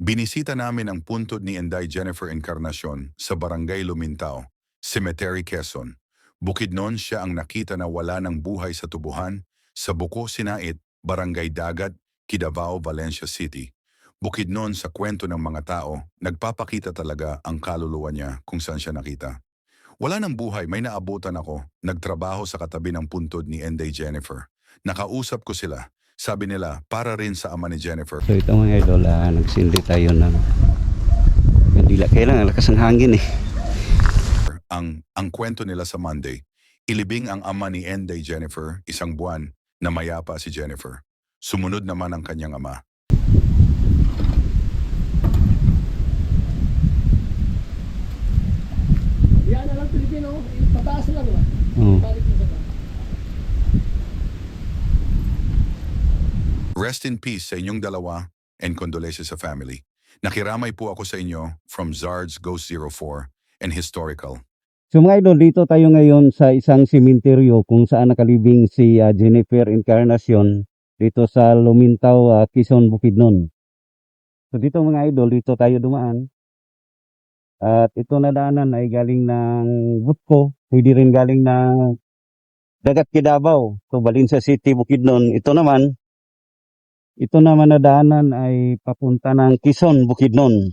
Binisita namin ang puntod ni Inday Jennifer Encarnacion sa Barangay Lumintao, Cemetery, Quezon. Bukidnon siya ang nakita na wala ng buhay sa tubuhan sa Buko Sinait, Barangay Dagat, Kidavao, Valencia City. Bukidnon sa kwento ng mga tao, nagpapakita talaga ang kaluluwa niya kung saan siya nakita. Wala ng buhay, may naabutan ako, nagtrabaho sa katabi ng puntod ni Inday Jennifer. Nakausap ko sila. Sabi nila, para rin sa ama ni Jennifer. So ito mga idol, nagsindi tayo ng kandila. Kailangan lakas ng hangin eh. Ang kwento nila sa Monday, ilibing ang ama ni Inday Jennifer, 1 buwan, na mayapa si Jennifer. Sumunod naman ang kanyang ama. Yan na lang Pilipino, pataas lang ba? Oo. Balik mo sa ba? Rest in peace sa inyong dalawa and condolences sa family. Nakiramay po ako sa inyo from Zards Ghost 04 and Historical. So mga idol, dito tayo ngayon sa isang sementeryo kung saan nakalibing si Jennifer Encarnacion dito sa Lumintao, Quezon, Bukidnon. So dito mga idol, dito tayo dumaan. At ito na daanan ay galing ng Butco, pwede rin galing ng Dagat Kidavao, so Valencia City, Bukidnon. Ito naman na daanan ay papunta ng Quezon, Bukidnon.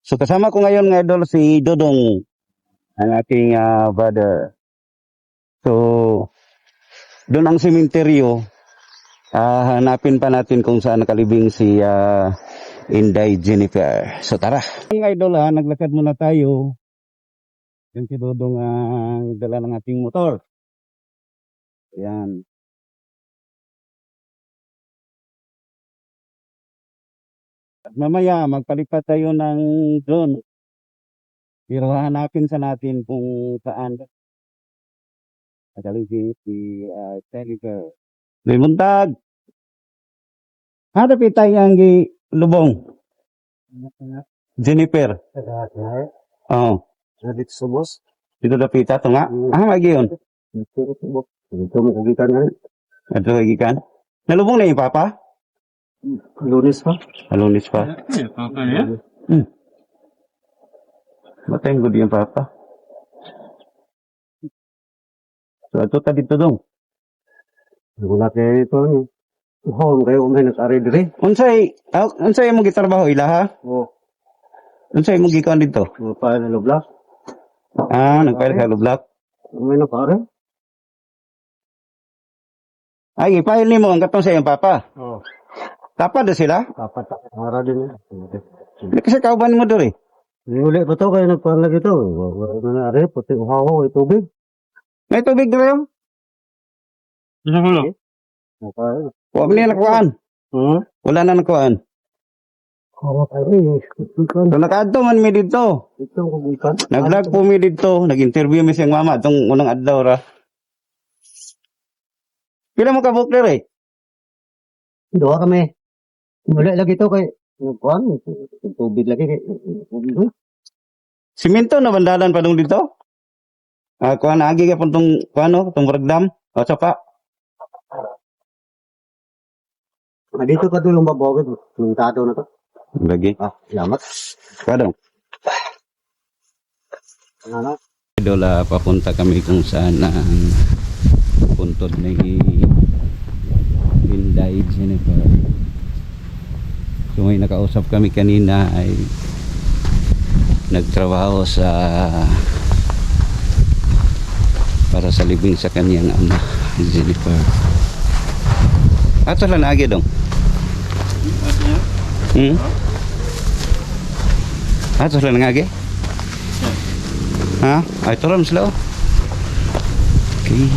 So kasama ko ngayon nga idol si Dodong, ang ating brother. So doon ang sementeryo, hanapin pa natin kung saan nakalibing si Inday Jennifer. So tara. Mga idol naglakad muna tayo. Yan si Dodong ang dala ng ating motor. Ayan. At mamaya magpalipat tayo ng drone. Pero hanapin sa natin kung saan nakalibing si Jennifer. Limuntag! Hanapin tayo ang lubong. Jennifer. Oo. Dito sa boss. Dito dapita ito nga. Lagi yun. Dito mo kagitan nga. Ito lagi kan. Nalubong na yung papa? Lunes pa. Alunis pa. Papa niya? Matayin ko yung papa. So ito ta dito dong. Wala kayo ito. Home kayo umay nag-ari dire. Unsay mo gitrabaho ilaha? Oo. Unsay mo gikuan dito? Pa na lubla. Nagpayag sa lublak. Umay nag-ari. Ay, ipahil ni mo ang katong sa iyong papa. Oo. Tapad na sila? Dapat ara din. Kasi kauban mo doon eh. Uli pa to kayo nagpalag ito. Wala na ari puti uhaw ay tubig. May tubig na rin? Okay. Huwag niya nakuhaan. Wala na nakuhaan. Hawa kayo. So nakaadto man mi dito. Ito ko gikan. Nag-vlog po mi dito. Nag-interview mi siyang mama. Itong unang adlaw ra. Pila mo ka bukler eh? Doa kami. Wala lagi to kay kuan tubig lagi kay Simento na bandalan pa dong dito? Kuhan agi ka pun tong kuano, tong Bragdam. O sa pa. dito ka dulong babawid ng tato na to. Lagi. Salamat. Kadong. Ano? Idol, papunta kami kung saan ang puntod ni Inday Jennifer. So may nakausap kami kanina ay nagtrabaho para sa libing sa kanyang ama, Jennifer. Ato lang agi dong. Ato lang agi. Ay turam sila. Okay.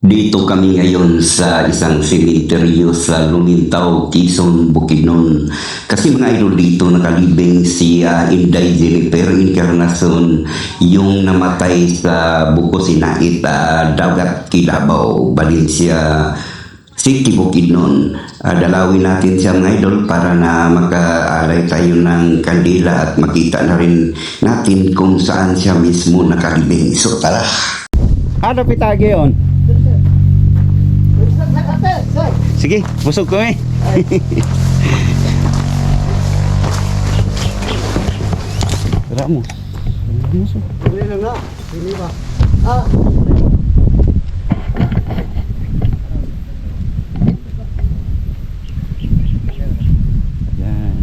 Dito kami ngayon sa isang sementeryo sa Lumintao, Quezon, Bukidnon. Kasi mga idol dito nakalibing si Inday Jennifer Encarnacion, yung namatay sa Buko Sinait, Dagat Kidavao, Valencia City Bukidnon. Dalawin natin siya mga idol para na makaalay tayo ng kandila at makita na rin natin kung saan siya mismo nakalibing. So tara! Ano pitagi yun? Sige, busog ko eh. Ramos. Hindi lang na. Hindi ba? Yan.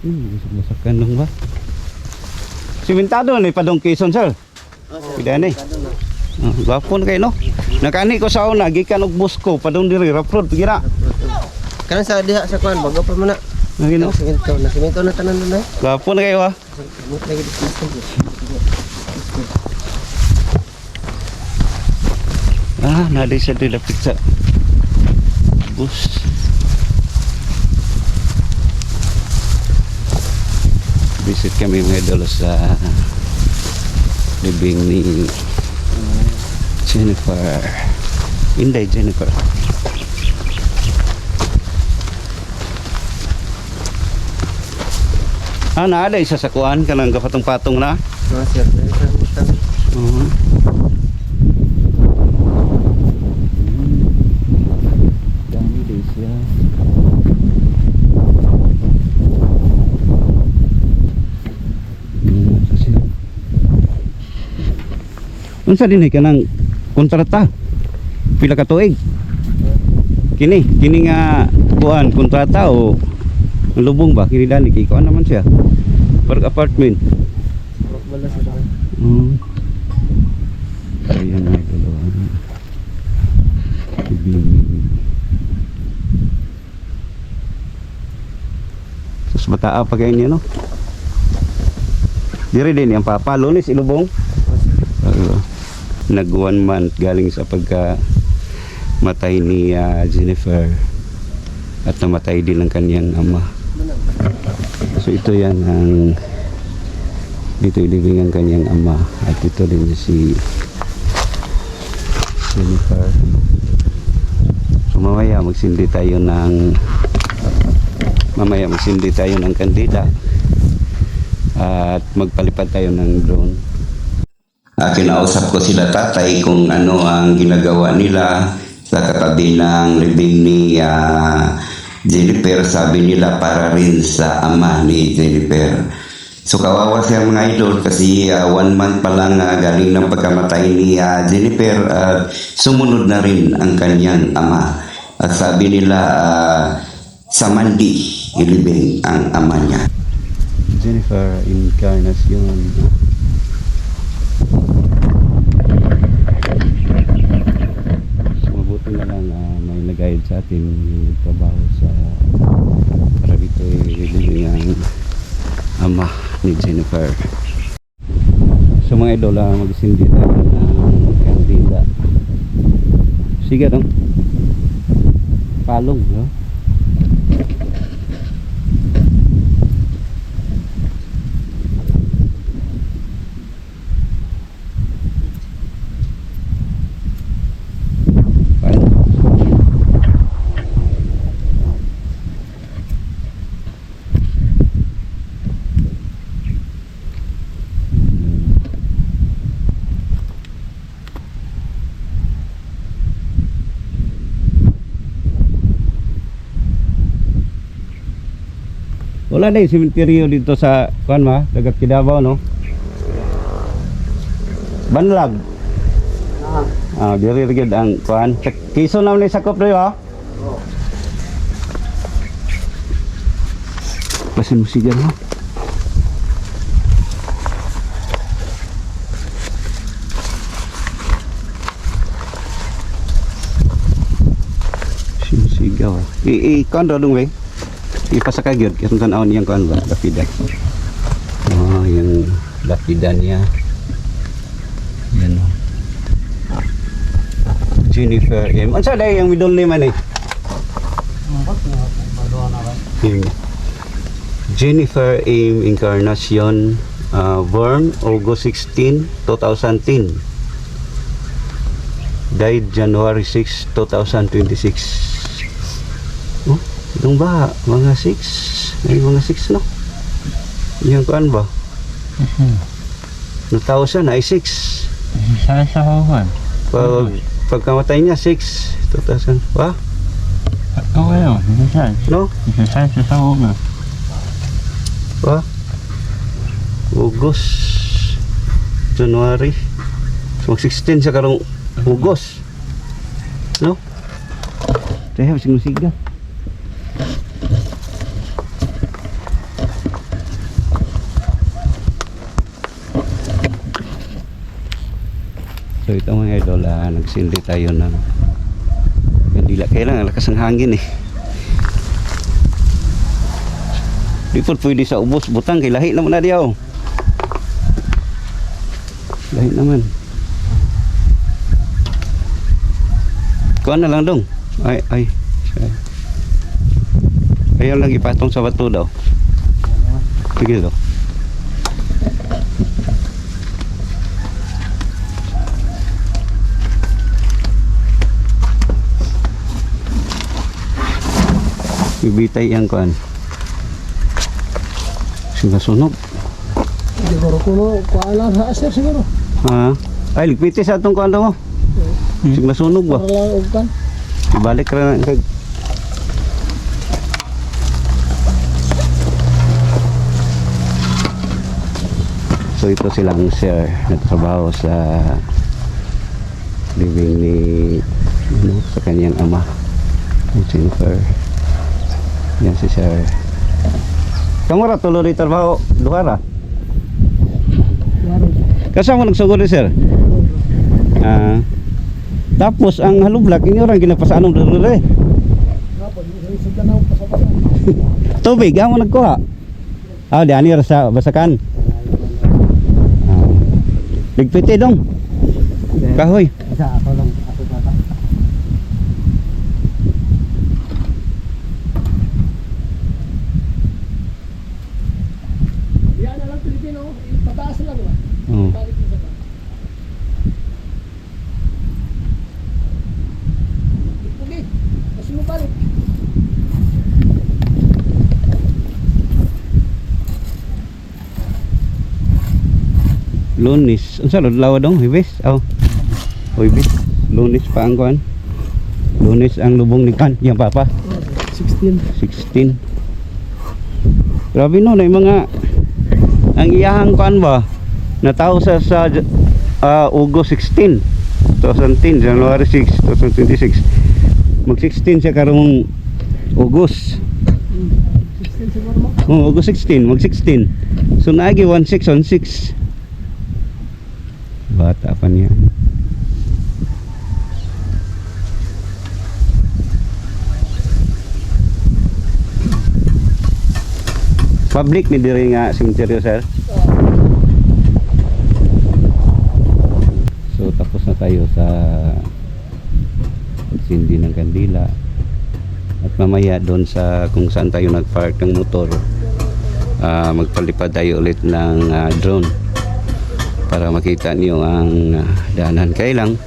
Busog-busog kandong ba? Simentado ni padong Quezon, sir. Pida ni. Gwapo na kayo, no? Nakani ko sa una, gikan og busko, padong diri, rough road, gira. Kanan sa diha sa kuan, bago pa man na. Nagino? Nasimento na tanan na. Gwapo na kayo, ha? Mut lagi di sini. Nadi sa dilapit sa bus. Visit kami mga idol sa libing ni Jennifer. Inday Jennifer. Naada isa sa kuan kanang kapatong-patong na. Sir. Dami din siya. Unsa din ka ng kontrata? Pila ka tuig? Kini nga kuan kontrata o lubong ba? Kini dani kay kuan naman siya. Per apartment. Wala sa dalan. Ayan na ito. Terus bataa pa kayo niya, no? Diri din yung papa. Lunes, ilubong. Nag 1 month galing sa pagka matay ni Jennifer at namatay din ang kanyang ama. So ito yan ang dito ilibing ang kanyang ama at ito din si Jennifer. So mamaya magsindi tayo ng kandila at magpalipad tayo ng drone. Kinausap ko sila tatay kung ano ang ginagawa nila sa katabi ng libing ni Jennifer. Sabi nila para rin sa ama ni Jennifer. So kawawa siya mga idol kasi 1 month pa lang galing ng pagkamatay ni Jennifer at sumunod na rin ang kanyang ama. At sabi nila sa Mandi ilibing ang ama niya. Jennifer Encarnacion. Mabuti na lang may nag-guide sa atin yung trabaho sa para dito ilibing ang ama ni Jennifer. So mga idol, magsindi tayo ng kandila. Sige dong. Palong, no? Wala na yung simenteryo dito sa kuan ma, dagat Kidabaw, no? Banlag. Diri rigid ang kuan. Kiso naman ni sakop dayo, ha? Pasin mo sigar, ha? Sigaw. Kuan ra dong, we. Ipasakay gyud kung tan-aw niyang kuan ba, lapida. Yung lapida niya. Yan. Jennifer M. Unsa day yung middle name ani? Jennifer M. Encarnacion, born August 16, 2010. died January 6, 2026. Oh, itong ba? Mga 6. Ay, mga 6 no? Yung kuan ba? Natao siya na ay 6. Sa huwan. Pagkamatay niya 6, 2000. Ba? Oo yun, isa No? sa huwan. Ba? August, January. Mag 16 sa karong August. No? Kaya sinusiga. So ito mga idol, nagsindi tayo ng kandila. Kailangan lakas ng hangin eh. Di po pwede sa ubos, butang kay lahi naman na diyaw. Lahi naman. Kuha na lang dong. Ay. Ayaw lang ipatong sa bato daw. Sige daw. Ibitay yang kuan. Sunog. Siguro kuno kuala sa aser siguro. Ha? Ay ligpiti sa atong kuan daw mo. Sunog ba? Para lang ugkan. Ibalik ra na kag. So ito silang sir nagtrabaho sa living ni sa kanyang ama, Jennifer. Yan si sir. Kamu ra tuloy trabaho lugar ra? Klaro. Kasama nagsugod ni sir? Tapos ang halublak inyo ra ginapasanom dere. Ngapon sa tanaw pasapasan. Tubig amo nagkuha. Di ani ra sa basakan. Ligpiti dong. Kahoy. Isa ako lang ako bata. Yan na lang Pilipino, pataas lang ba? Oh. Balik mo sa pa. Okay, kasi mo balik. Lunis. Unsa lo lawa dong? Hibis. Hibis. Lunis pa ang kuan. Lunis ang lubong ni kan, yang papa. 16. 16. Grabe no, na mga ang iyahang kuan ba? Natao sa August 16, 2010, January 6, 2026. Mag 16 siya karong August. 16 siguro mo. August 16, mag 16. So naagi 16 bata pa niya. Public ni diri nga cemetery sir. So tapos na tayo sa pagsindi ng kandila. At mamaya doon sa kung saan tayo nagpark ng motor, magpalipad tayo ulit ng drone para makita niyo ang daanan. Kaya lang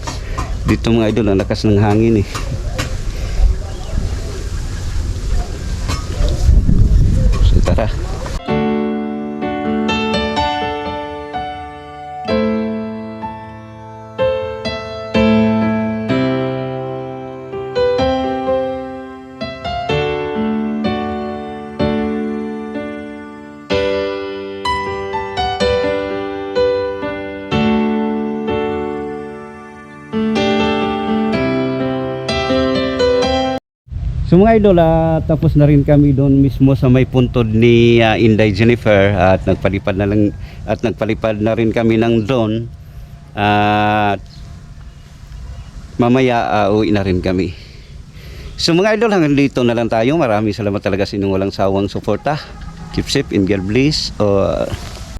dito mga idol, ang lakas ng hangin eh. So tara. So mga idol, tapos na rin kami doon mismo sa may puntod ni Inday Jennifer at nagpalipad na rin kami ng drone at mamaya uwi na rin kami. So mga idol, hanggang dito na lang tayo. Maraming salamat talaga sa inyong walang sawang suporta. Keep safe and God bless.